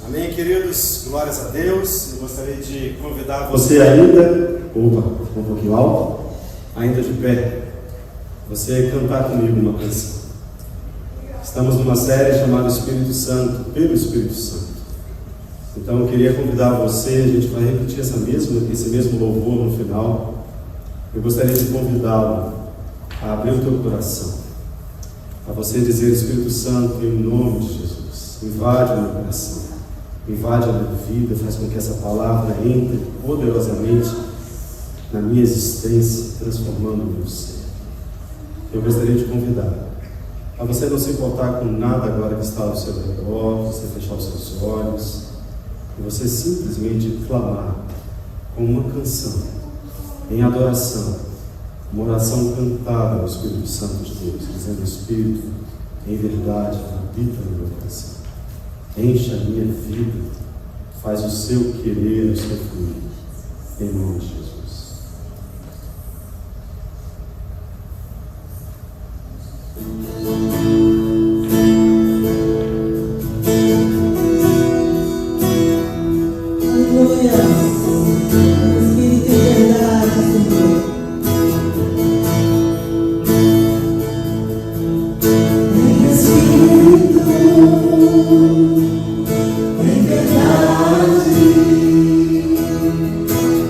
Amém, queridos? Glórias a Deus. Eu gostaria de convidar você ainda, um pouquinho alto, ainda de pé, você cantar comigo uma canção. Estamos numa série chamada Espírito Santo, pelo Espírito Santo. Então eu queria convidar você, a gente vai repetir esse mesmo louvor no final. Eu gostaria de convidá-lo a abrir o teu coração, a você dizer: Espírito Santo, em nome de Jesus, invade o meu coração, invade a minha vida, faz com que essa palavra entre poderosamente na minha existência, transformando o meu ser. Eu gostaria de convidar a você não se importar com nada agora que está ao seu redor, você fechar os seus olhos e você simplesmente clamar com uma canção, em adoração, uma oração cantada ao Espírito Santo de Deus, dizendo: Espírito, em verdade, habita no meu coração, enche a minha vida, faz o seu querer, o seu fluir, em nome de Jesus.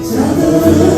Te adoramos.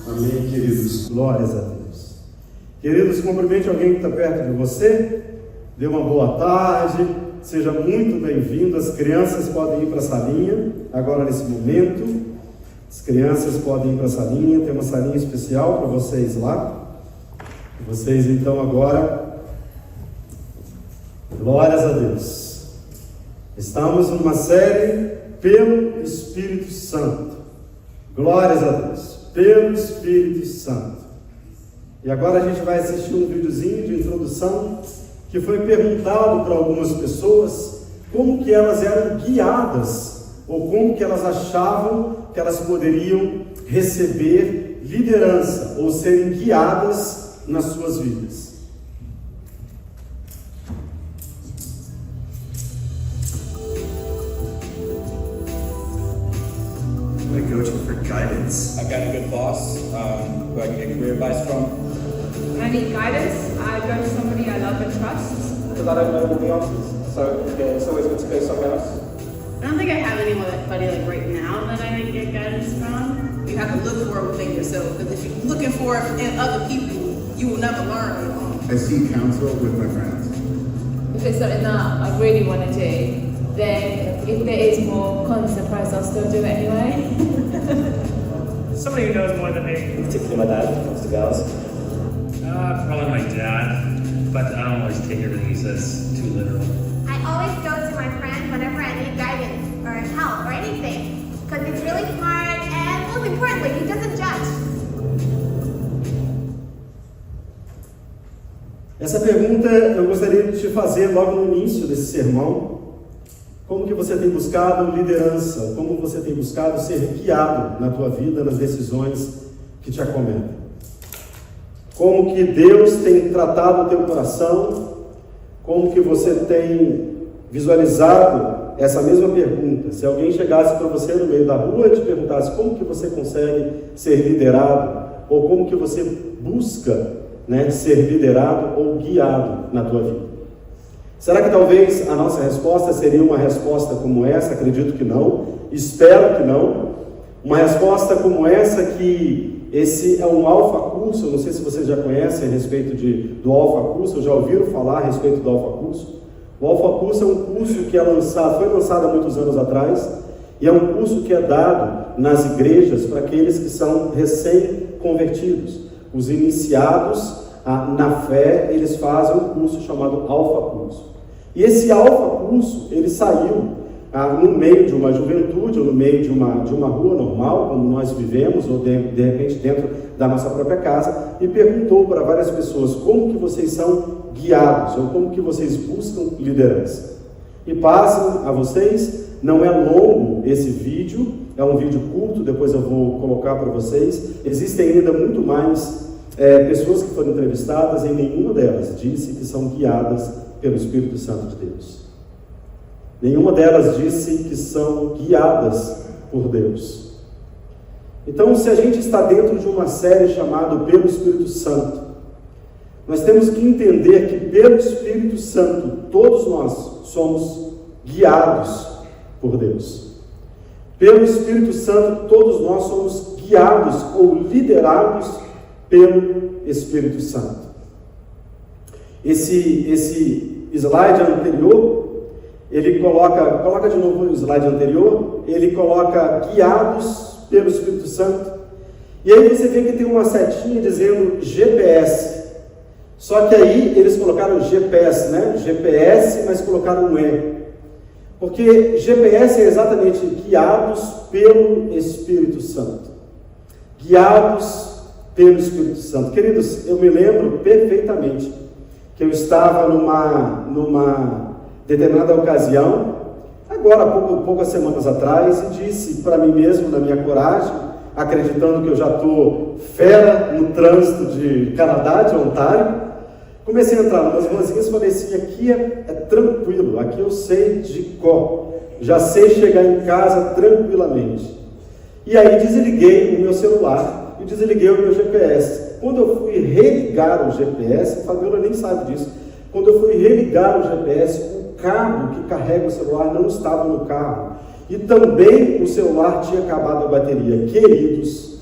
Amém, queridos. Glórias a Deus. Queridos, cumprimente alguém que está perto de você. Dê uma boa tarde. Seja muito bem-vindo. As crianças podem ir para a salinha agora nesse momento. As crianças podem ir para a salinha. Tem uma salinha especial para vocês lá. Vocês então agora, glórias a Deus. Estamos numa série pelo Espírito Santo. Glórias a Deus. Pelo Espírito Santo. E agora a gente vai assistir um videozinho de introdução que foi perguntado para algumas pessoas como que elas eram guiadas ou como que elas achavam que elas poderiam receber liderança ou serem guiadas nas suas vidas. I go to for guidance. I've got a good boss who I can get career advice from. When I need guidance, I go to somebody I love and trust. Because I don't know all the answers, so yeah, it's always good to go somewhere else. I don't think I have anybody like right now that I need to get guidance from. You have to look for it within yourself, because if you're looking for it in other people, you will never learn alone. I seek counsel with my friends. If it's something that I really want to do, then if there is more consequence, I'll still do it anyway. Somebody who knows more than me. Particularly my dad when it comes to girls. Probably my dad, but I don't always take everything he says too literal. I always go to my friend whenever I need guidance or help or anything, because he's really smart and most importantly, he doesn't judge. Essa pergunta eu gostaria de te fazer logo no início desse sermão. Como que você tem buscado liderança? Como você tem buscado ser guiado na tua vida, nas decisões que te acometem? Como que Deus tem tratado o teu coração? Como que você tem visualizado essa mesma pergunta? Se alguém chegasse para você no meio da rua e te perguntasse como que você consegue ser liderado, ou como que você busca, ser liderado ou guiado na tua vida? Será que talvez a nossa resposta seria uma resposta como essa? Acredito que não, espero que não. Uma resposta como essa, que esse é um Alpha Curso. Eu não sei se vocês já conhecem a respeito do Alpha Curso, ou já ouviram falar a respeito do Alpha Curso. O Alpha Curso é um curso que foi lançado há muitos anos atrás, e é um curso que é dado nas igrejas para aqueles que são recém-convertidos. Os iniciados na fé, eles fazem um curso chamado Alpha Curso. E esse Alpha Curso, ele saiu no meio de uma juventude, ou no meio de uma rua normal, como nós vivemos, ou de repente dentro da nossa própria casa, e perguntou para várias pessoas como que vocês são guiados, ou como que vocês buscam liderança. E passam a vocês, não é longo esse vídeo, é um vídeo curto, depois eu vou colocar para vocês. Existem ainda muito mais pessoas que foram entrevistadas, e nenhuma delas disse que são guiadas pelo Espírito Santo de Deus. Nenhuma delas disse que são guiadas por Deus. Então, se a gente está dentro de uma série chamada Pelo Espírito Santo, nós temos que entender que pelo Espírito Santo, todos nós somos guiados por Deus. Pelo Espírito Santo, todos nós somos guiados ou liderados pelo Espírito Santo. Esse slide anterior, ele coloca de novo o slide anterior, ele coloca guiados pelo Espírito Santo, e aí você vê que tem uma setinha dizendo GPS, só que aí eles colocaram GPS, né? GPS, mas colocaram um E, porque GPS é exatamente guiados pelo Espírito Santo, guiados pelo Espírito Santo. Queridos, eu me lembro perfeitamente que eu estava numa determinada ocasião, agora poucas semanas atrás, e disse para mim mesmo, na minha coragem, acreditando que eu já estou fera no trânsito de Canadá, de Ontário, comecei a entrar nas ruazinhas e falei assim, aqui é tranquilo, aqui eu sei de cor, já sei chegar em casa tranquilamente. E aí desliguei o meu celular e desliguei o meu GPS. Quando eu fui religar o GPS, a Fabiola nem sabe disso, quando eu fui religar o GPS, o cabo que carrega o celular não estava no carro. E também o celular tinha acabado a bateria. Queridos,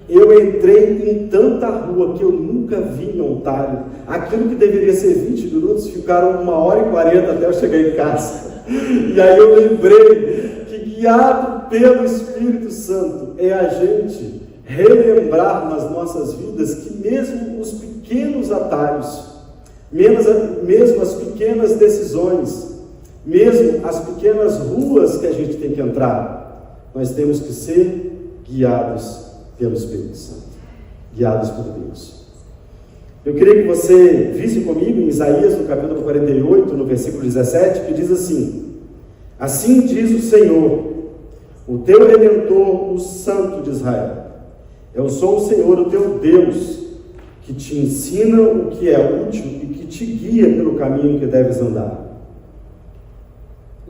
eu entrei em tanta rua que eu nunca vi em Ontário. Aquilo que deveria ser 20 minutos, ficaram 1h40 até eu chegar em casa. E aí eu lembrei que guiado pelo Espírito Santo é a gente relembrar nas nossas vidas que mesmo os pequenos atalhos, mesmo as pequenas decisões, mesmo as pequenas ruas que a gente tem que entrar, nós temos que ser guiados pelo Espírito Santo, guiados por Deus. Eu queria que você visse comigo em Isaías, no capítulo 48, no versículo 17, que diz assim: assim diz o Senhor, o teu Redentor, o Santo de Israel, eu sou o Senhor, o teu Deus, que te ensina o que é útil e que te guia pelo caminho que deves andar.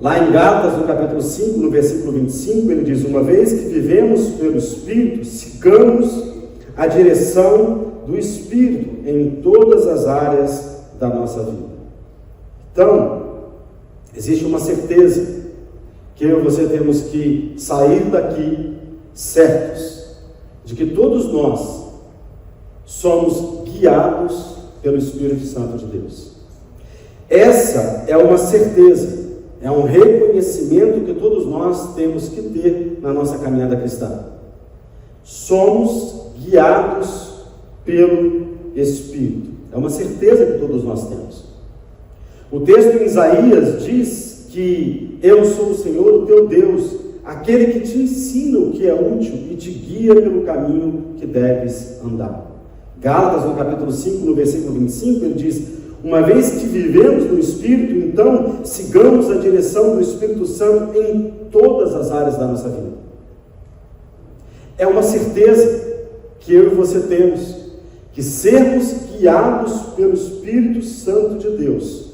Lá em Gálatas, no capítulo 5, no versículo 25, ele diz: uma vez que vivemos pelo Espírito, sigamos a direção do Espírito em todas as áreas da nossa vida. Então, existe uma certeza que eu e você temos que sair daqui certos de que todos nós somos guiados pelo Espírito Santo de Deus. Essa é uma certeza, é um reconhecimento que todos nós temos que ter na nossa caminhada cristã. Somos guiados pelo Espírito. É uma certeza que todos nós temos. O texto em Isaías diz que eu sou o Senhor, o teu Deus, aquele que te ensina o que é útil e te guia pelo caminho que deves andar. Gálatas, no capítulo 5, no versículo 25, ele diz: uma vez que vivemos no Espírito, então sigamos a direção do Espírito Santo em todas as áreas da nossa vida. É uma certeza que eu e você temos, que sermos guiados pelo Espírito Santo de Deus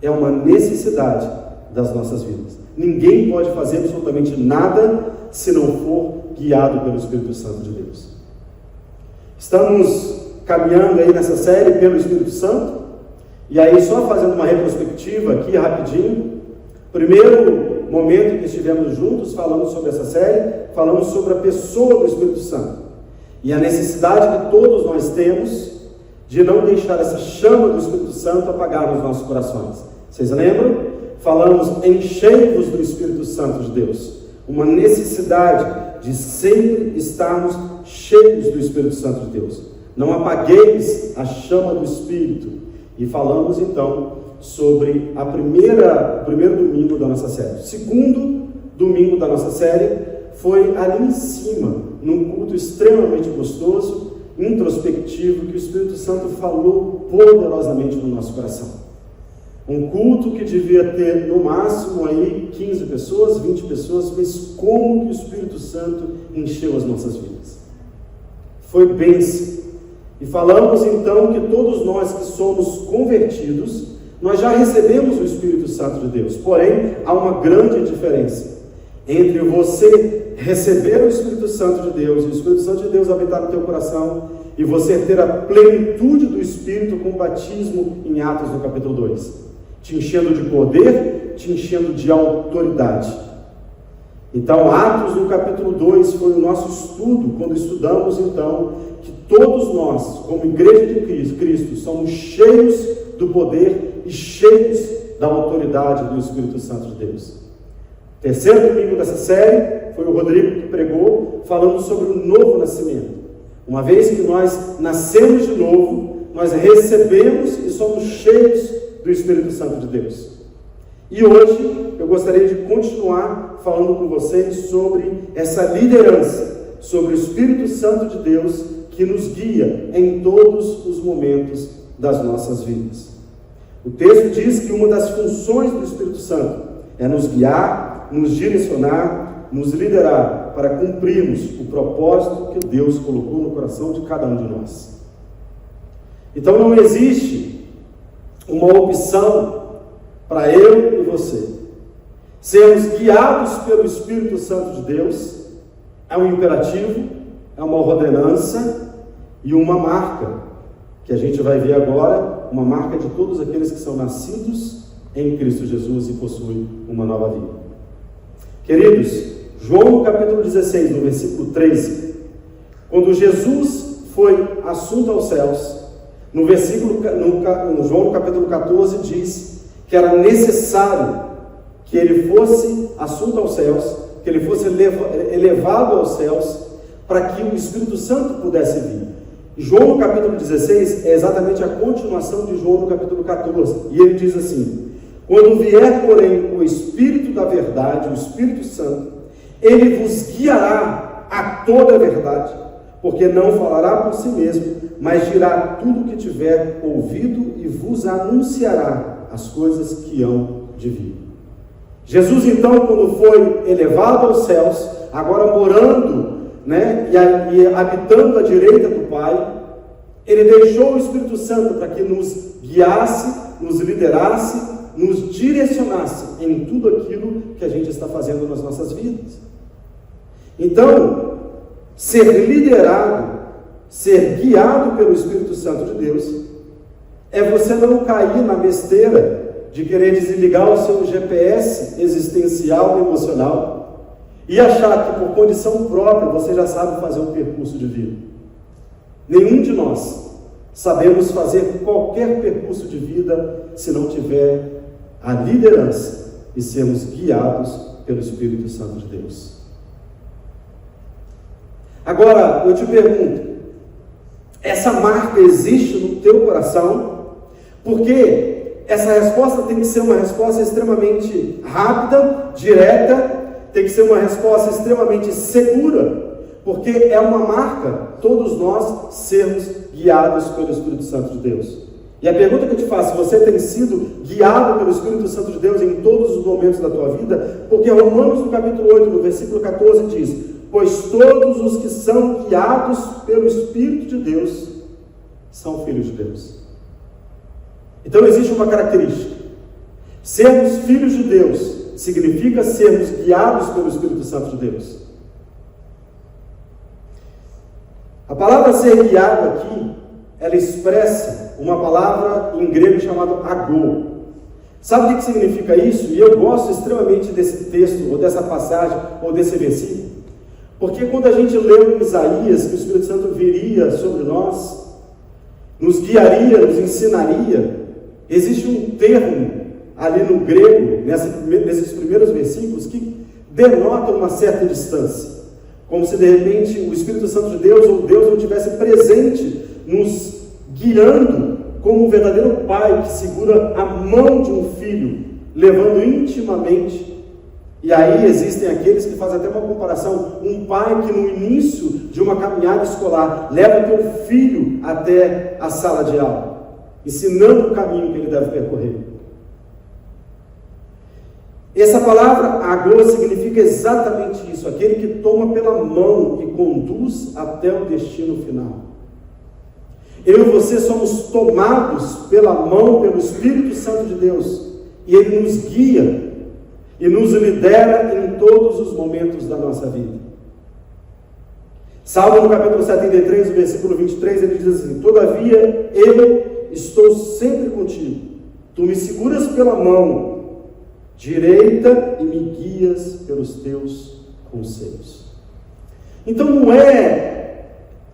é uma necessidade das nossas vidas. Ninguém pode fazer absolutamente nada se não for guiado pelo Espírito Santo de Deus. Estamos caminhando aí nessa série pelo Espírito Santo, e aí só fazendo uma retrospectiva aqui rapidinho. Primeiro momento que estivemos juntos, falamos sobre essa série, falamos sobre a pessoa do Espírito Santo e a necessidade que todos nós temos de não deixar essa chama do Espírito Santo apagar nos nossos corações. Vocês lembram? Falamos enchei-vos do Espírito Santo de Deus, uma necessidade de sempre estarmos cheios do Espírito Santo de Deus. Não apagueis a chama do Espírito. E falamos então sobre o primeiro domingo da nossa série. O segundo domingo da nossa série foi ali em cima, num culto extremamente gostoso, introspectivo, que o Espírito Santo falou poderosamente no nosso coração. Um culto que devia ter no máximo aí 15 pessoas, 20 pessoas, mas como que o Espírito Santo encheu as nossas vidas. Foi bênção. E falamos então que todos nós que somos convertidos, nós já recebemos o Espírito Santo de Deus. Porém, há uma grande diferença entre você receber o Espírito Santo de Deus, e o Espírito Santo de Deus habitar no teu coração, e você ter a plenitude do Espírito com o batismo em Atos no capítulo 2. Te enchendo de poder, te enchendo de autoridade. Então, Atos no capítulo 2 foi o nosso estudo, quando estudamos então que todos nós, como igreja de Cristo, somos cheios do poder e cheios da autoridade do Espírito Santo de Deus. Terceiro domingo dessa série foi o Rodrigo que pregou, falando sobre o novo nascimento. Uma vez que nós nascemos de novo, nós recebemos e somos cheios do Espírito Santo de Deus. E hoje eu gostaria de continuar falando com vocês sobre essa liderança, sobre o Espírito Santo de Deus que nos guia em todos os momentos das nossas vidas. O texto diz que uma das funções do Espírito Santo é nos guiar, nos direcionar, nos liderar para cumprirmos o propósito que Deus colocou no coração de cada um de nós. Então não existe uma opção para eu e você. Sermos guiados pelo Espírito Santo de Deus é um imperativo, é uma ordenança e uma marca, que a gente vai ver agora, uma marca de todos aqueles que são nascidos em Cristo Jesus e possuem uma nova vida. Queridos, João no capítulo 16, no versículo 13, quando Jesus foi assunto aos céus, no João no capítulo 14 diz que era necessário que ele fosse assunto aos céus, que ele fosse elevado aos céus, para que o Espírito Santo pudesse vir. João no capítulo 16 é exatamente a continuação de João no capítulo 14, e ele diz assim: quando vier, porém, o Espírito da verdade, o Espírito Santo, ele vos guiará a toda a verdade, porque não falará por si mesmo, mas dirá tudo o que tiver ouvido e vos anunciará as coisas que hão de vir. Jesus, então, quando foi elevado aos céus, agora morando, e habitando à direita do Pai, ele deixou o Espírito Santo para que nos guiasse, nos liderasse, nos direcionasse em tudo aquilo que a gente está fazendo nas nossas vidas. Então, ser liderado, ser guiado pelo Espírito Santo de Deus, é você não cair na besteira de querer desligar o seu GPS existencial e emocional e achar que por condição própria você já sabe fazer um percurso de vida. Nenhum de nós sabemos fazer qualquer percurso de vida se não tiver a liderança e sermos guiados pelo Espírito Santo de Deus. Agora, eu te pergunto, essa marca existe no teu coração? Porque essa resposta tem que ser uma resposta extremamente rápida, direta, tem que ser uma resposta extremamente segura, porque é uma marca, todos nós sermos guiados pelo Espírito Santo de Deus. E a pergunta que eu te faço: você tem sido guiado pelo Espírito Santo de Deus em todos os momentos da tua vida? Porque Romanos no capítulo 8, no versículo 14 diz: pois todos os que são guiados pelo Espírito de Deus são filhos de Deus. Então existe uma característica: sermos filhos de Deus significa sermos guiados pelo Espírito Santo de Deus. A palavra ser guiado aqui, ela expressa uma palavra em grego chamada agô. Sabe o que significa isso? E eu gosto extremamente desse texto, ou dessa passagem, ou desse versículo, porque quando a gente leu em Isaías que o Espírito Santo viria sobre nós, nos guiaria, nos ensinaria, existe um termo ali no grego, nesses primeiros versículos, que denota uma certa distância, como se de repente o Espírito Santo de Deus, ou Deus, não estivesse presente, nos guiando como um verdadeiro pai que segura a mão de um filho, levando intimamente. E aí existem aqueles que fazem até uma comparação, um pai que no início de uma caminhada escolar leva o teu filho até a sala de aula, ensinando o caminho que ele deve percorrer. Essa palavra agô significa exatamente isso, aquele que toma pela mão e conduz até o destino final. Eu e você somos tomados pela mão, pelo Espírito Santo de Deus, e Ele nos guia e nos lidera em todos os momentos da nossa vida. Salmo no capítulo 73, no versículo 23, ele diz assim: todavia eu estou sempre contigo, tu me seguras pela mão direita e me guias pelos teus conselhos. Então não é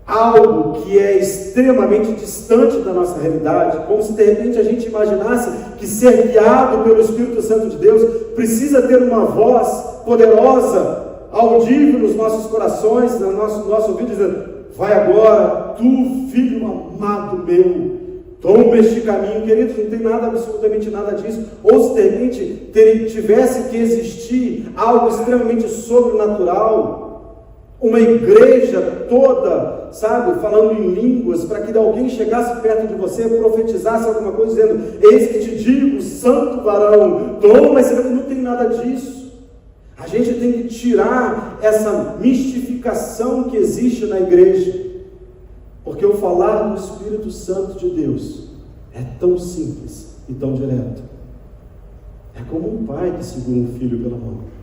algo que é extremamente distante da nossa realidade, como se de repente a gente imaginasse que ser guiado pelo Espírito Santo de Deus precisa ter uma voz poderosa, audível nos nossos corações, no nosso ouvido, dizendo: vai agora, tu, filho amado meu, toma este caminho. Queridos, não tem nada, absolutamente nada disso. Ou se de repente tivesse que existir algo extremamente sobrenatural, uma igreja toda, sabe, falando em línguas, para que alguém chegasse perto de você, profetizasse alguma coisa, dizendo: eis que te digo, santo varão, toma esse caminho. Não tem nada disso. A gente tem que tirar essa mistificação que existe na igreja, porque o falar do Espírito Santo de Deus é tão simples e tão direto. É como um pai que segura um filho pela mão.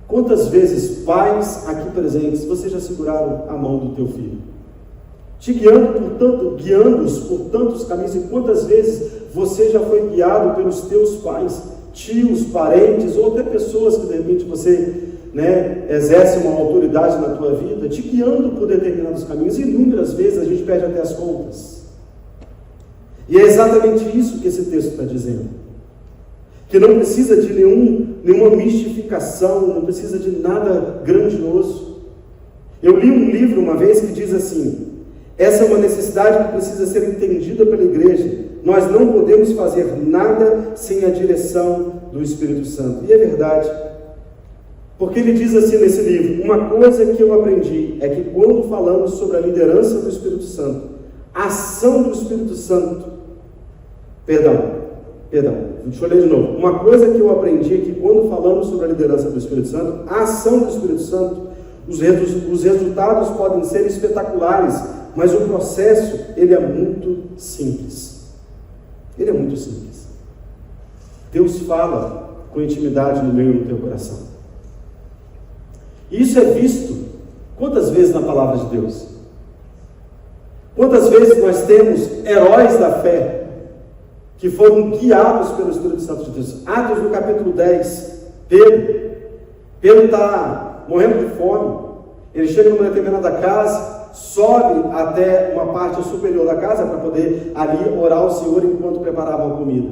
Quantas vezes, pais aqui presentes, vocês já seguraram a mão do teu filho, te guiando-os por tantos caminhos? E quantas vezes você já foi guiado pelos teus pais, tios, parentes, ou até pessoas que de repente você exerce uma autoridade na tua vida, te guiando por determinados caminhos? E inúmeras vezes a gente perde até as contas. E é exatamente isso que esse texto está dizendo, que não precisa de nenhuma mistificação, não precisa de nada grandioso. Eu li um livro uma vez que diz assim: essa é uma necessidade que precisa ser entendida pela igreja. Nós não podemos fazer nada sem a direção do Espírito Santo. E é verdade, porque ele diz assim nesse livro: uma coisa que eu aprendi é que quando falamos sobre a liderança do Espírito Santo, a ação do Espírito Santo, deixa eu ler de novo. Uma coisa que eu aprendi é que quando falamos sobre a liderança do Espírito Santo, a ação do Espírito Santo, os resultados podem ser espetaculares, mas o processo, ele é muito simples. Ele é muito simples. Deus fala com intimidade no meio do teu coração. E isso é visto quantas vezes na palavra de Deus? Quantas vezes nós temos heróis da fé que foram guiados pelo Espírito Santo de Deus? Atos no capítulo 10, Pedro está morrendo de fome, ele chega numa determinada casa, sobe até uma parte superior da casa para poder ali orar ao Senhor enquanto preparavam a comida.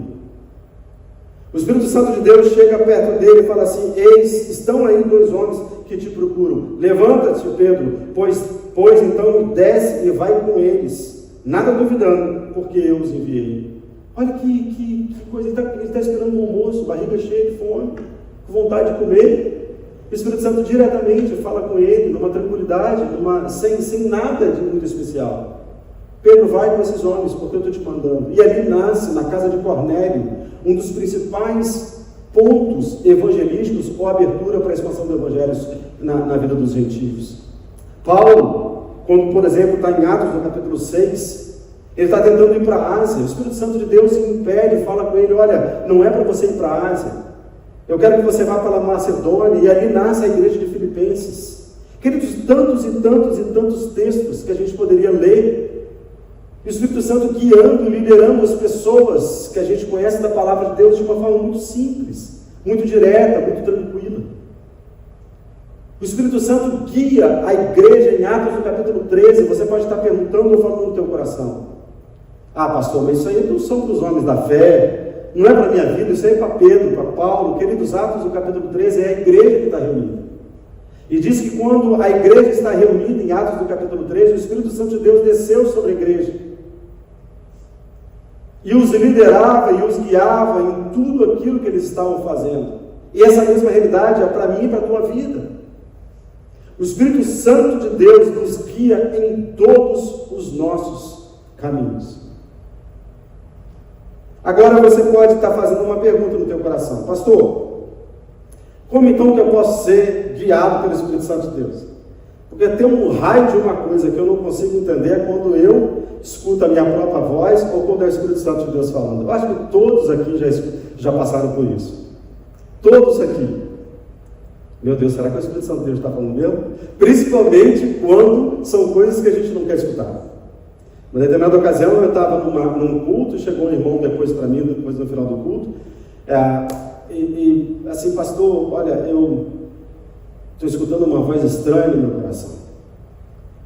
O Espírito Santo de Deus chega perto dele e fala assim: eis, estão aí 2 homens que te procuram. Levanta-te, Pedro, pois então desce e vai com eles, nada duvidando, porque eu os enviei. Olha que coisa, ele está esperando um almoço, barriga cheia de fome, com vontade de comer. O Espírito Santo diretamente fala com ele, numa tranquilidade, sem nada de muito especial. Pedro, vai com esses homens, porque eu estou te mandando. E ali nasce, na casa de Cornélio, um dos principais pontos evangelísticos, ou abertura para a expansão do evangelho na vida dos gentios. Paulo, quando, por exemplo, está em Atos, no capítulo 6, ele está tentando ir para a Ásia. O Espírito Santo de Deus impede, fala com ele: olha, não é para você ir para a Ásia. Eu quero que você vá para a Macedônia. E ali nasce a igreja de Filipenses. Queridos, tantos e tantos e tantos textos que a gente poderia ler. E o Espírito Santo guiando, liderando as pessoas que a gente conhece da palavra de Deus de uma forma muito simples, muito direta, muito tranquila. O Espírito Santo guia a igreja em Atos no capítulo 13. Você pode estar perguntando ou falando no teu coração: ah, pastor, mas isso aí não são para os homens da fé, não é para a minha vida, isso aí é para Pedro, para Paulo. Queridos, Atos no capítulo 13 é a igreja que está reunida. E diz que quando a igreja está reunida em Atos no capítulo 13, o Espírito Santo de Deus desceu sobre a igreja. e os liderava e os guiava em tudo aquilo que eles estavam fazendo. E essa mesma realidade é para mim e para a tua vida. O Espírito Santo de Deus nos guia em todos os nossos caminhos. Agora você pode estar fazendo uma pergunta no teu coração: pastor, como então que eu posso ser guiado pelo Espírito Santo de Deus? Porque tem um raio de uma coisa que eu não consigo entender é quando eu escuto a minha própria voz ou quando é o Espírito Santo de Deus falando. Eu acho que todos aqui já passaram por isso. Todos aqui. Meu Deus, será que o Espírito Santo de Deus está falando mesmo? Principalmente quando são coisas que a gente não quer escutar. Uma determinada ocasião eu estava num culto, chegou um irmão depois para mim, depois no final do culto, assim, pastor, olha, eu estou escutando uma voz estranha no meu coração.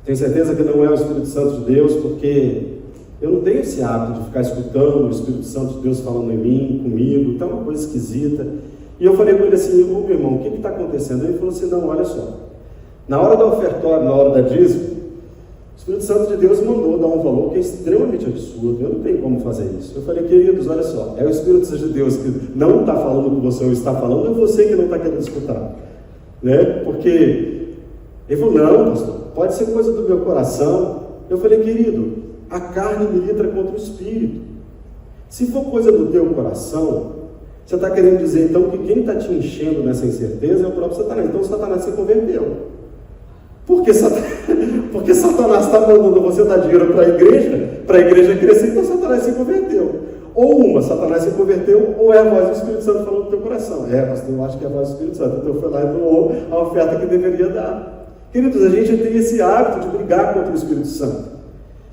Tenho certeza que não é o Espírito Santo de Deus, porque eu não tenho esse hábito de ficar escutando o Espírito Santo de Deus falando em mim, comigo, tá uma coisa esquisita. E eu falei com ele assim: ô meu irmão, o que está acontecendo? Ele falou assim: não, olha só, na hora do ofertório, na hora da dízimo, o Espírito Santo de Deus mandou dar um valor que é extremamente absurdo, eu não tenho como fazer isso. Eu falei: queridos, olha só, é o Espírito Santo de Deus que não está falando com você ou está falando, é você que não está querendo escutar, né? Porque ele falou: não, pastor, pode ser coisa do meu coração. Eu falei: querido, a carne milita contra o Espírito. Se for coisa do teu coração, você está querendo dizer então que quem está te enchendo nessa incerteza é o próprio Satanás. Então Satanás se converteu. Porque Satanás está mandando você dar dinheiro para a igreja crescer, então Satanás se converteu. Ou Satanás se converteu, ou é a voz do Espírito Santo falando no teu coração. Pastor, eu acho que é a voz do Espírito Santo. Então foi lá e doou a oferta que deveria dar. Queridos, a gente tem esse hábito de brigar contra o Espírito Santo.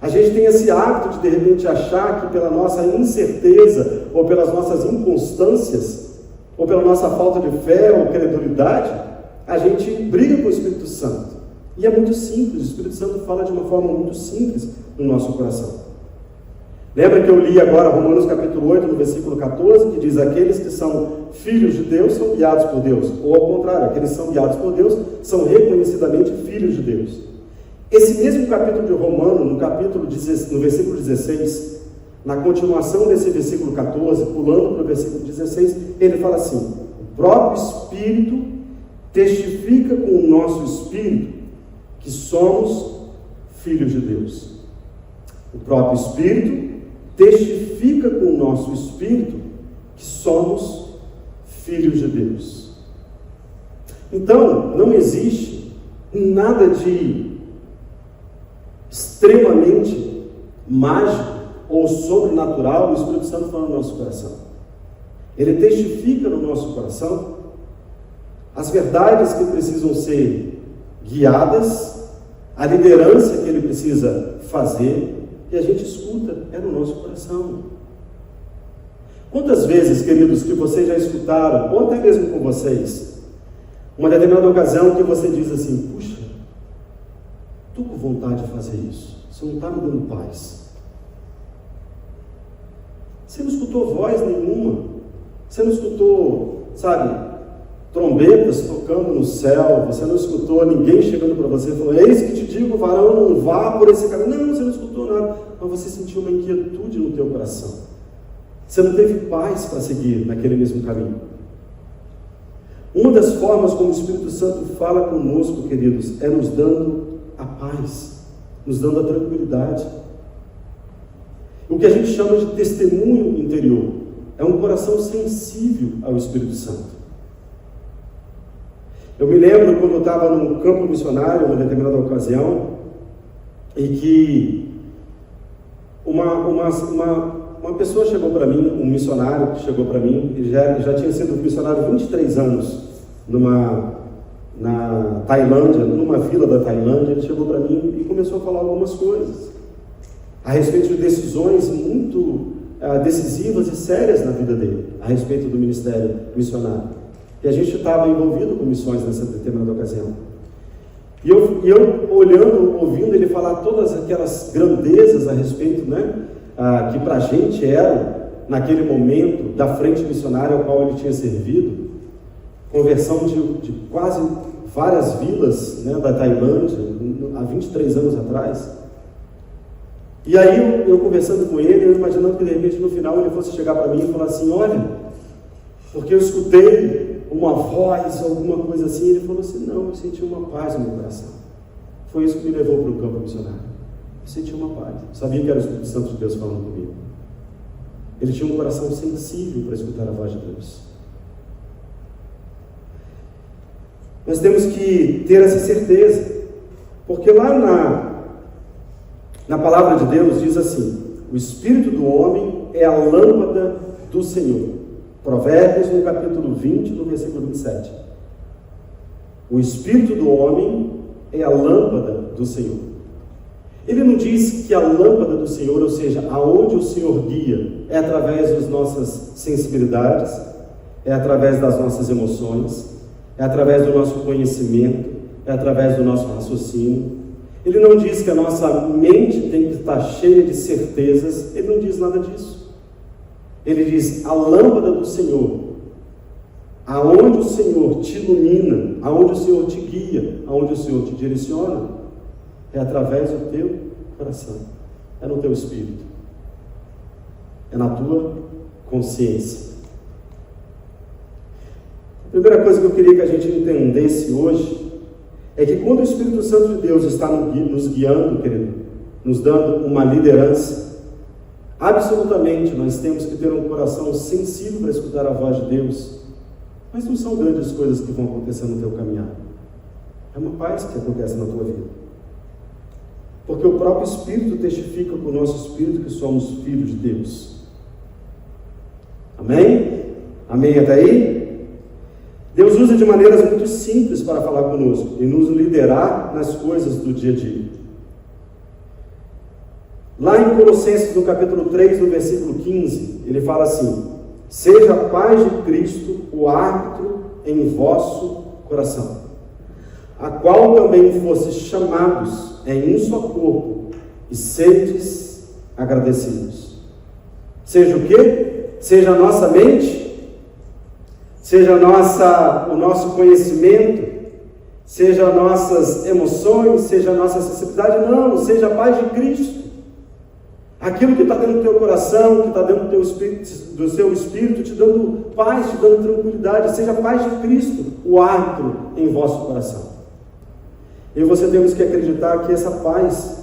A gente tem esse hábito de repente achar que pela nossa incerteza, ou pelas nossas inconstâncias, ou pela nossa falta de fé ou credulidade, a gente briga com o Espírito Santo. E é muito simples, o Espírito Santo fala de uma forma muito simples no nosso coração. Lembra que eu li agora Romanos capítulo 8, no versículo 14, que diz: aqueles que são filhos de Deus são guiados por Deus. Ou ao contrário, aqueles que são guiados por Deus são reconhecidamente filhos de Deus. Esse mesmo capítulo de Romano, no versículo 16, na continuação desse versículo 14, pulando para o versículo 16, ele fala assim: o próprio Espírito testifica com o nosso Espírito que somos filhos de Deus. O próprio Espírito testifica com o nosso Espírito que somos filhos de Deus. Então, não existe nada de extremamente mágico ou sobrenatural o Espírito Santo falando no nosso coração. Ele testifica no nosso coração as verdades que precisam ser guiadas, a liderança que ele precisa fazer, e a gente escuta, é no nosso coração. Quantas vezes, queridos, que vocês já escutaram, ou até mesmo com vocês, uma determinada ocasião que você diz assim: puxa, estou com vontade de fazer isso, você não está me dando paz. Você não escutou voz nenhuma, você não escutou, trombetas tocando no céu, você não escutou ninguém chegando para você e falando: eis que te digo, varão, não vá por esse caminho. Não, você não escutou nada, mas você sentiu uma inquietude no teu coração. Você não teve paz para seguir naquele mesmo caminho. Uma das formas como o Espírito Santo fala conosco, queridos, é nos dando a paz, nos dando a tranquilidade. O que a gente chama de testemunho interior é um coração sensível ao Espírito Santo. Eu me lembro quando eu estava num campo missionário, uma determinada ocasião, e que uma pessoa chegou para mim, um missionário que chegou para mim, ele já tinha sido missionário 23 anos na Tailândia, numa vila da Tailândia. Ele chegou para mim e começou a falar algumas coisas a respeito de decisões muito decisivas e sérias na vida dele, a respeito do ministério missionário. E a gente estava envolvido com missões nessa determinada ocasião. E eu olhando, ouvindo ele falar todas aquelas grandezas a respeito, que para a gente eram, naquele momento, da frente missionária ao qual ele tinha servido, conversão de quase várias vilas da Tailândia, há 23 anos atrás. E aí eu conversando com ele, eu imaginando que de repente no final ele fosse chegar para mim e falar assim, olha, porque eu escutei uma voz, alguma coisa assim, ele falou assim, não, eu senti uma paz no meu coração. Foi isso que me levou para o campo missionário. Eu senti uma paz. Eu sabia que era o Espírito Santo de Deus falando comigo. Ele tinha um coração sensível para escutar a voz de Deus. Nós temos que ter essa certeza, porque lá na palavra de Deus diz assim, o Espírito do homem é a lâmpada do Senhor. Provérbios, no capítulo 20, no versículo 27. O Espírito do homem é a lâmpada do Senhor. Ele não diz que a lâmpada do Senhor, ou seja, aonde o Senhor guia, é através das nossas sensibilidades, é através das nossas emoções, é através do nosso conhecimento, é através do nosso raciocínio. Ele não diz que a nossa mente tem que estar cheia de certezas, ele não diz nada disso. Ele diz, a lâmpada do Senhor, aonde o Senhor te ilumina, aonde o Senhor te guia, aonde o Senhor te direciona, é através do teu coração, é no teu espírito, é na tua consciência. A primeira coisa que eu queria que a gente entendesse hoje é que quando o Espírito Santo de Deus está nos guiando, querido, nos dando uma liderança, absolutamente nós temos que ter um coração sensível para escutar a voz de Deus, mas não são grandes coisas que vão acontecer no teu caminhar, é uma paz que acontece na tua vida, porque o próprio Espírito testifica com o nosso Espírito que somos filhos de Deus. Amém? Amém até aí? Deus usa de maneiras muito simples para falar conosco e nos liderar nas coisas do dia a dia. Lá em Colossenses, no capítulo 3, no versículo 15, ele fala assim, seja a paz de Cristo o árbitro em vosso coração, a qual também fostes chamados em um só corpo, e sedes agradecidos. Seja o quê? Seja a nossa mente, seja o nosso conhecimento, seja as nossas emoções, seja a nossa sensibilidade, não, seja a paz de Cristo. Aquilo que está dentro do teu coração, que está dentro do seu espírito, te dando paz, te dando tranquilidade, seja a paz de Cristo, o árbitro em vosso coração. E você temos que acreditar que essa paz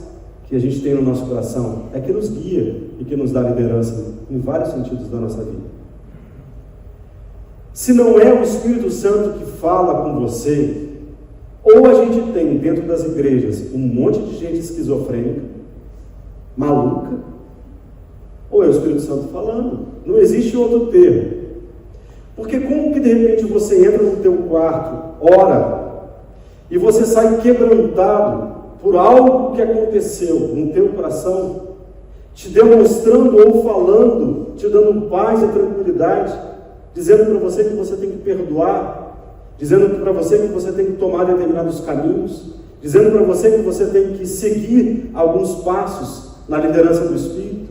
que a gente tem no nosso coração é que nos guia e que nos dá liderança em vários sentidos da nossa vida. Se não é o Espírito Santo que fala com você, ou a gente tem dentro das igrejas um monte de gente esquizofrênica, maluca, ou é o Espírito Santo falando. Não existe outro termo. Porque como que de repente você entra no teu quarto, ora, e você sai quebrantado por algo que aconteceu no teu coração, te demonstrando ou falando, te dando paz e tranquilidade, dizendo para você que você tem que perdoar, dizendo para você que você tem que tomar determinados caminhos, dizendo para você que você tem que seguir alguns passos na liderança do Espírito.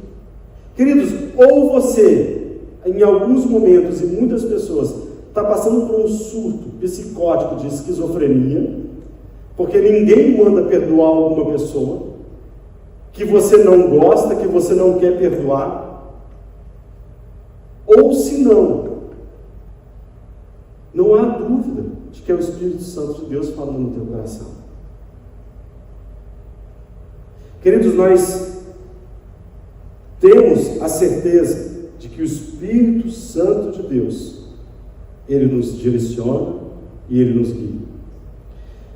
Queridos, ou você, em alguns momentos, e muitas pessoas, está passando por um surto psicótico de esquizofrenia, porque ninguém manda perdoar alguma pessoa que você não gosta, que você não quer perdoar, ou se não há dúvida de que é o Espírito Santo de Deus falando no teu coração. Queridos, nós temos a certeza de que o Espírito Santo de Deus, ele nos direciona e ele nos guia.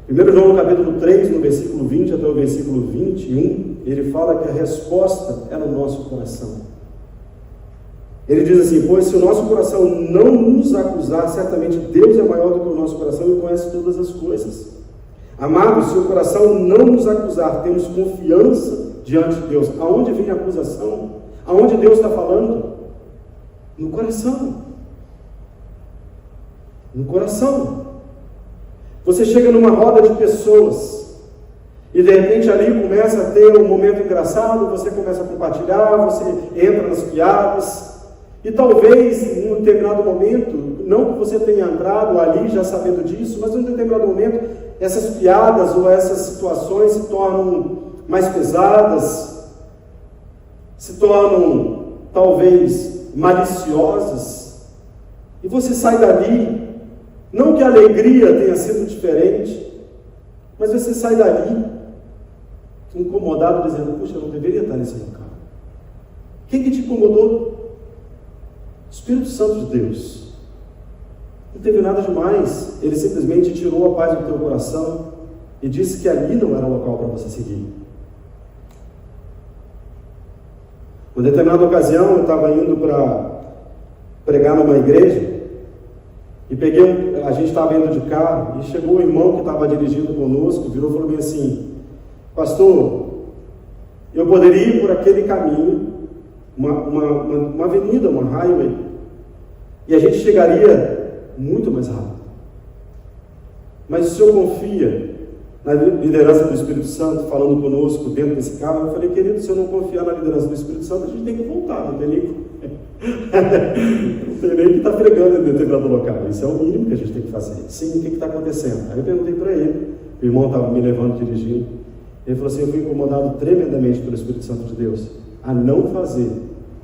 1 João, no capítulo 3, no versículo 20 até o versículo 21, ele fala que a resposta é no nosso coração. Ele diz assim, pois se o nosso coração não nos acusar, certamente Deus é maior do que o nosso coração e conhece todas as coisas. Amados, se o coração não nos acusar, temos confiança diante de Deus. Aonde vem a acusação? Aonde Deus está falando? No coração. No coração. Você chega numa roda de pessoas e de repente ali começa a ter um momento engraçado, você começa a compartilhar, você entra nas piadas. E talvez, em um determinado momento, não que você tenha entrado ali já sabendo disso, mas em um determinado momento, essas piadas ou essas situações se tornam mais pesadas, se tornam talvez maliciosas, e você sai dali, não que a alegria tenha sido diferente, mas você sai dali incomodado, dizendo: puxa, eu não deveria estar nesse local. Quem que te incomodou? O Espírito Santo de Deus. Não teve nada demais. Ele simplesmente tirou a paz do teu coração e disse que ali não era o local para você seguir. Em determinada ocasião, eu estava indo para pregar numa igreja e a gente estava indo de carro e chegou o irmão que estava dirigindo conosco, virou e falou bem assim: pastor, eu poderia ir por aquele caminho, uma avenida, uma highway, e a gente chegaria muito mais rápido. Mas o senhor confia na liderança do Espírito Santo falando conosco dentro desse carro? Eu falei: querido, se eu não confiar na liderança do Espírito Santo, a gente tem que voltar, não tem nem que estar pregando em determinado local. Isso é o mínimo que a gente tem que fazer. Sim, o que está acontecendo? Aí eu perguntei para ele, o irmão estava me levando, dirigindo, ele falou assim: eu fui incomodado tremendamente pelo Espírito Santo de Deus a não fazer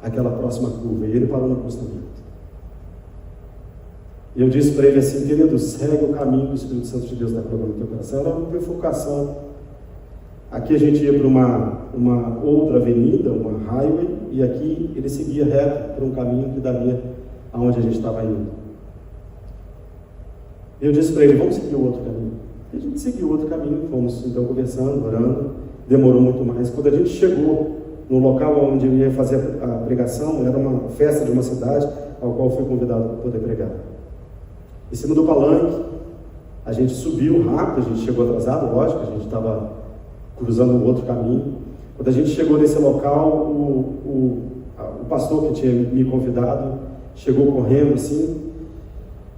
aquela próxima curva, e ele parou no acostamento. E eu disse para ele assim: querido, segue o caminho que o Espírito Santo de Deus está colocando no teu coração. Era uma bifurcação. Aqui a gente ia para uma outra avenida, uma highway, e aqui ele seguia reto para um caminho que daria aonde a gente estava indo. Eu disse para ele: vamos seguir o outro caminho. E a gente seguiu o outro caminho, fomos então conversando, orando, demorou muito mais. Quando a gente chegou no local onde eu ia fazer a pregação, era uma festa de uma cidade, ao qual fui convidado para poder pregar. Em cima do palanque, a gente subiu rápido, a gente chegou atrasado, lógico, a gente estava cruzando um outro caminho. Quando a gente chegou nesse local, o pastor que tinha me convidado chegou correndo assim,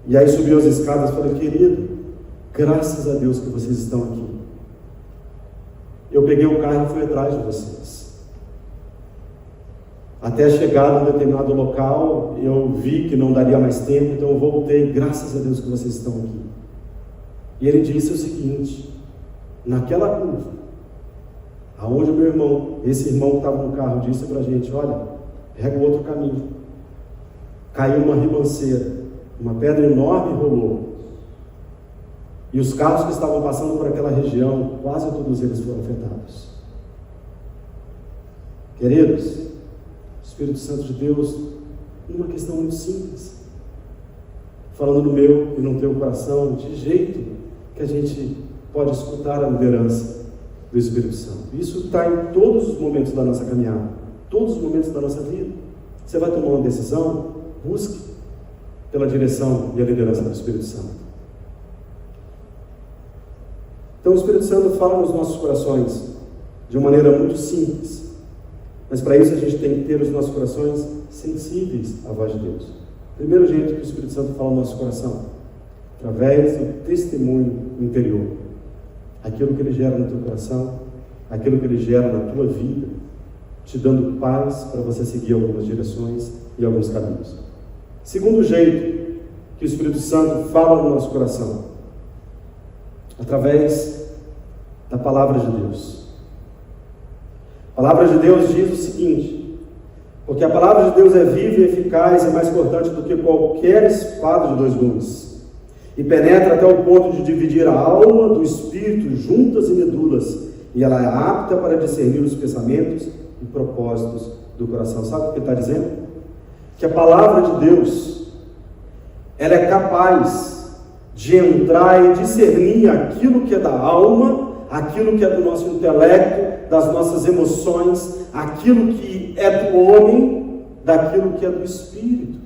e aí subiu as escadas e falou: querido, graças a Deus que vocês estão aqui. Eu peguei o carro e fui atrás de vocês. Até chegar num determinado local, eu vi que não daria mais tempo, então eu voltei. Graças a Deus que vocês estão aqui. E ele disse o seguinte: naquela curva, aonde o meu irmão, esse irmão que estava no carro, disse para a gente: olha, pega o outro caminho. Caiu uma ribanceira, uma pedra enorme rolou. E os carros que estavam passando por aquela região, quase todos eles foram afetados. Queridos, o Espírito Santo de Deus, numa questão muito simples, falando no meu e no teu coração, de jeito que a gente pode escutar a liderança do Espírito Santo. Isso está em todos os momentos da nossa caminhada, todos os momentos da nossa vida. Você vai tomar uma decisão, busque pela direção e a liderança do Espírito Santo. Então o Espírito Santo fala nos nossos corações de uma maneira muito simples, mas para isso a gente tem que ter os nossos corações sensíveis à voz de Deus. Primeiro jeito que o Espírito Santo fala no nosso coração, através do testemunho interior. Aquilo que ele gera no teu coração, aquilo que ele gera na tua vida, te dando paz para você seguir algumas direções e alguns caminhos. Segundo jeito que o Espírito Santo fala no nosso coração, através da palavra de Deus. A palavra de Deus diz o seguinte: porque a palavra de Deus é viva e eficaz e mais cortante do que qualquer espada de 2 gumes, e penetra até o ponto de dividir a alma do espírito, juntas e medulas, e ela é apta para discernir os pensamentos e propósitos do coração. Sabe o que ele está dizendo? Que a palavra de Deus, ela é capaz de entrar e discernir aquilo que é da alma, aquilo que é do nosso intelecto, das nossas emoções, aquilo que é do homem, daquilo que é do espírito.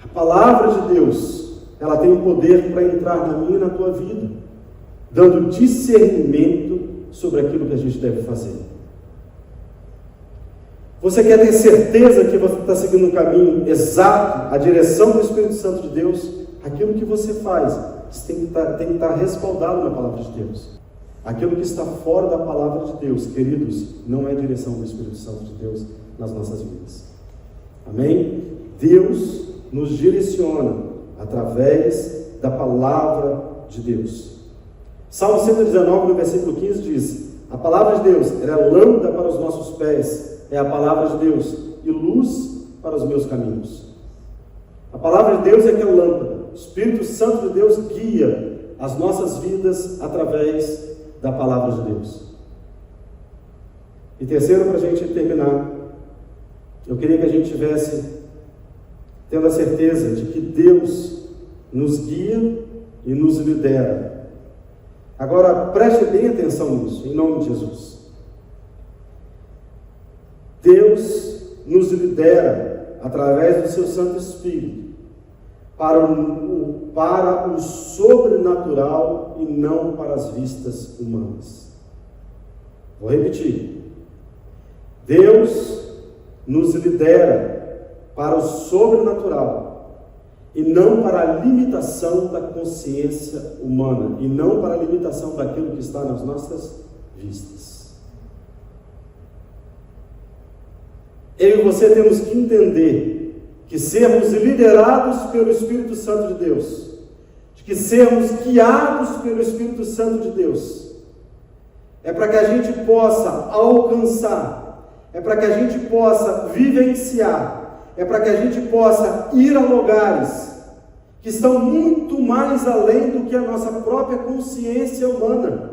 A palavra de Deus, ela tem o poder para entrar na minha e na tua vida, dando discernimento sobre aquilo que a gente deve fazer. Você quer ter certeza que você está seguindo um caminho exato, a direção do Espírito Santo de Deus? Aquilo que você faz tem que estar respaldado na palavra de Deus. Aquilo que está fora da palavra de Deus, queridos, não é direção do Espírito Santo de Deus nas nossas vidas. Amém? Deus nos direciona através da palavra de Deus. Salmo 119, no versículo 15 diz: a palavra de Deus, ela é lâmpada para os nossos pés, é a palavra de Deus e luz para os meus caminhos. A palavra de Deus é que é lâmpada. O Espírito Santo de Deus guia as nossas vidas através da palavra de Deus. E terceiro, para a gente terminar, eu queria que a gente tivesse tendo a certeza de que Deus nos guia e nos lidera. Agora, preste bem atenção nisso, em nome de Jesus. Deus nos lidera através do seu Santo Espírito para o sobrenatural e não para as vistas humanas. Vou repetir. Deus nos lidera para o sobrenatural e não para a limitação da consciência humana e não para a limitação daquilo que está nas nossas vistas. Eu e você temos que entender que sermos liderados pelo Espírito Santo de Deus, de que sermos guiados pelo Espírito Santo de Deus, é para que a gente possa alcançar, é para que a gente possa vivenciar, é para que a gente possa ir a lugares que estão muito mais além do que a nossa própria consciência humana.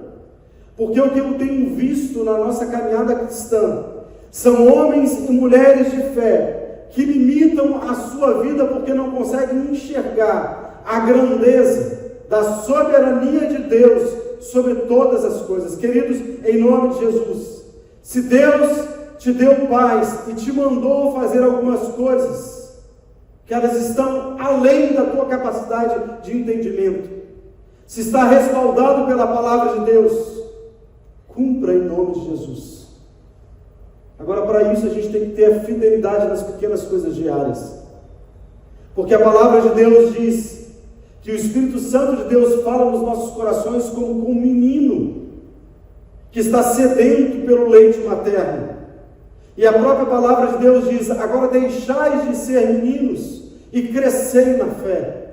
Porque o que eu tenho visto na nossa caminhada cristã são homens e mulheres de fé que limitam a sua vida porque não conseguem enxergar a grandeza da soberania de Deus sobre todas as coisas. Queridos, em nome de Jesus, se Deus te deu paz e te mandou fazer algumas coisas que elas estão além da tua capacidade de entendimento, se está respaldado pela palavra de Deus, cumpra em nome de Jesus. Agora, para isso, a gente tem que ter a fidelidade nas pequenas coisas diárias. Porque a palavra de Deus diz que o Espírito Santo de Deus fala nos nossos corações como um menino que está sedento pelo leite materno. E a própria palavra de Deus diz: agora deixais de ser meninos e crescei na fé.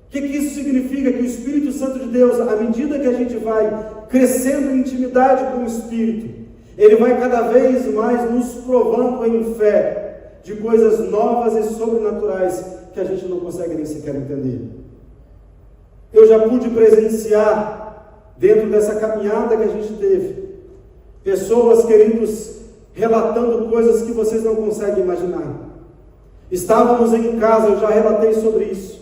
O que isso significa? Que o Espírito Santo de Deus, à medida que a gente vai crescendo em intimidade com o Espírito, Ele vai cada vez mais nos provando em fé de coisas novas e sobrenaturais que a gente não consegue nem sequer entender. Eu já pude presenciar, dentro dessa caminhada que a gente teve, pessoas, queridos, relatando coisas que vocês não conseguem imaginar. Estávamos em casa, eu já relatei sobre isso.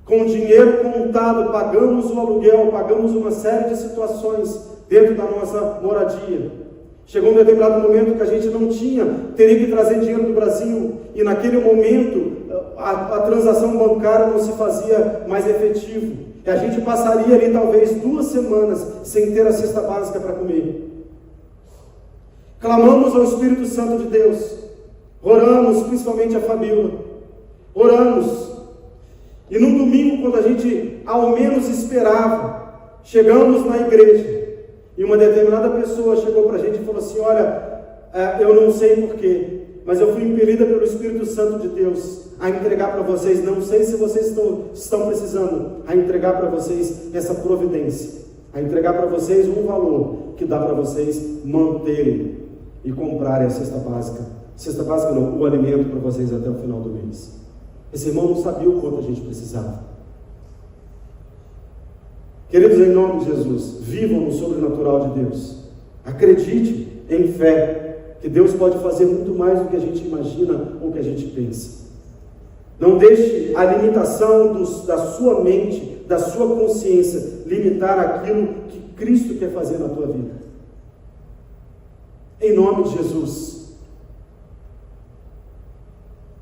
Com dinheiro contado, pagamos o aluguel, pagamos uma série de situações dentro da nossa moradia. Chegou um determinado momento que a gente não teria que trazer dinheiro do Brasil, e naquele momento a transação bancária não se fazia mais efetivo, e a gente passaria ali talvez 2 semanas sem ter a cesta básica para comer. Clamamos ao Espírito Santo de Deus, oramos, principalmente a Fabíola, oramos, e num domingo, quando a gente ao menos esperava, chegamos na igreja, e uma determinada pessoa chegou para a gente e falou assim: olha, eu não sei porquê, mas eu fui impelida pelo Espírito Santo de Deus a entregar para vocês, não sei se vocês estão precisando, a entregar para vocês essa providência, a entregar para vocês um valor que dá para vocês manterem e comprarem a cesta básica não, o alimento para vocês até o final do mês. Esse irmão não sabia o quanto a gente precisava. Queridos, em nome de Jesus, vivam no sobrenatural de Deus. Acredite em fé que Deus pode fazer muito mais do que a gente imagina ou que a gente pensa. Não deixe a limitação da sua mente, da sua consciência, limitar aquilo que Cristo quer fazer na tua vida. Em nome de Jesus.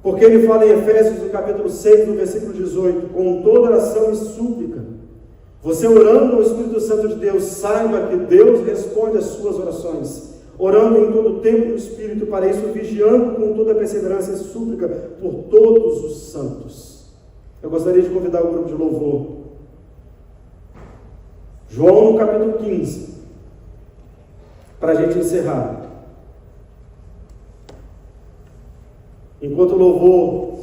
Porque ele fala em Efésios, no capítulo 6, no versículo 18, com toda oração e súplica, você orando ao Espírito Santo de Deus, saiba que Deus responde às suas orações, orando em todo o tempo no Espírito, para isso vigiando com toda a perseverança e súplica por todos os santos. Eu gostaria de convidar o grupo de louvor. João, no capítulo 15, para a gente encerrar. Enquanto o louvor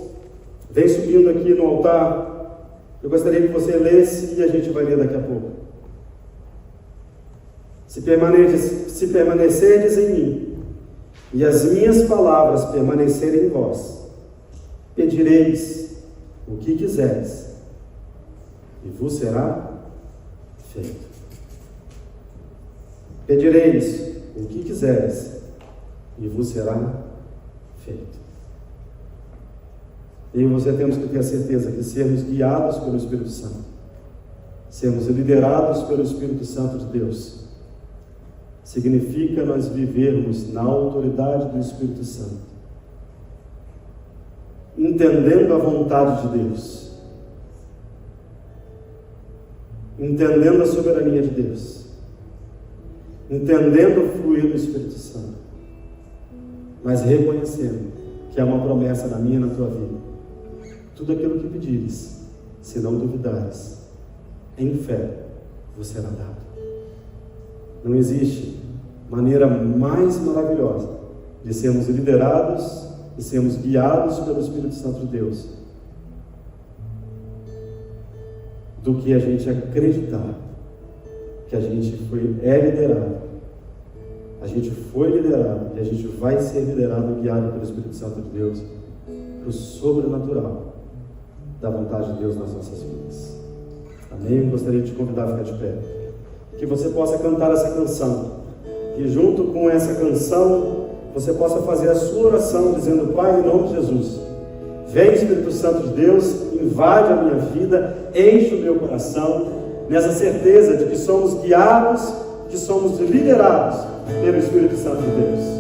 vem subindo aqui no altar, eu gostaria que você lesse e a gente vai ler daqui a pouco. Se permanecerdes em mim e as minhas palavras permanecerem em vós, pedireis o que quiseres, e vos será feito. Pedireis o que quiseres, e vos será feito. Eu e você temos que ter a certeza que sermos guiados pelo Espírito Santo, sermos liderados pelo Espírito Santo de Deus, significa nós vivermos na autoridade do Espírito Santo, entendendo a vontade de Deus, entendendo a soberania de Deus, entendendo o fluir do Espírito Santo, mas reconhecendo que há uma promessa na minha e na tua vida. Tudo aquilo que pedires, se não duvidares, em fé, vos será dado. Não existe maneira mais maravilhosa de sermos liderados e sermos guiados pelo Espírito Santo de Deus do que a gente acreditar que a gente é liderado, a gente foi liderado e a gente vai ser liderado e guiado pelo Espírito Santo de Deus para o sobrenatural da vontade de Deus nas nossas vidas. Amém? Eu gostaria de te convidar a ficar de pé, que você possa cantar essa canção, e junto com essa canção você possa fazer a sua oração dizendo: Pai, em nome de Jesus, vem Espírito Santo de Deus, invade a minha vida, enche o meu coração, nessa certeza de que somos guiados, que somos liderados pelo Espírito Santo de Deus.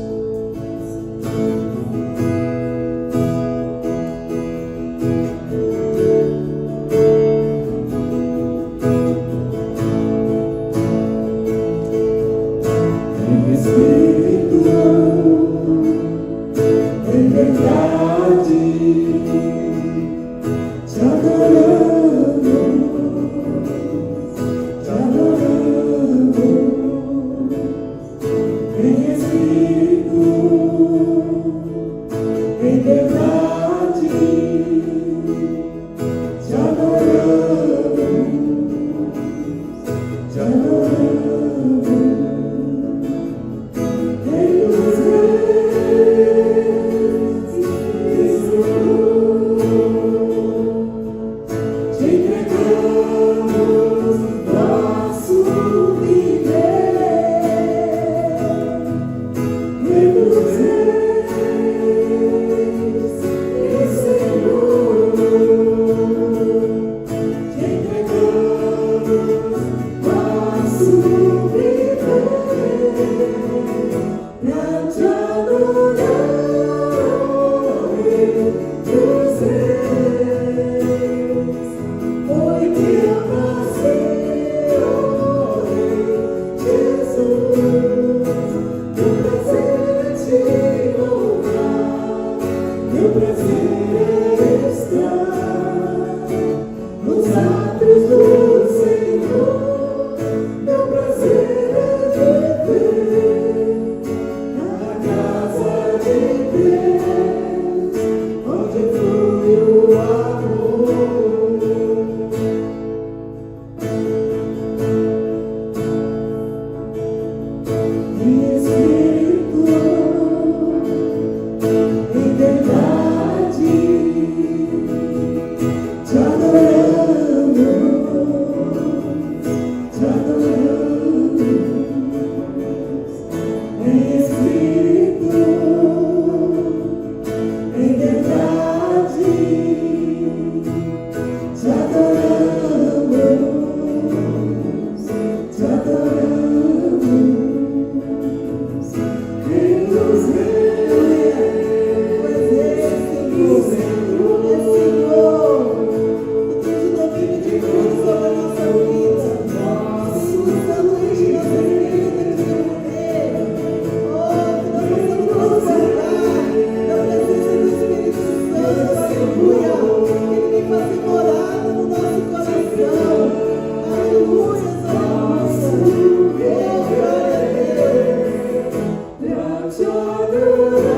Aleluia.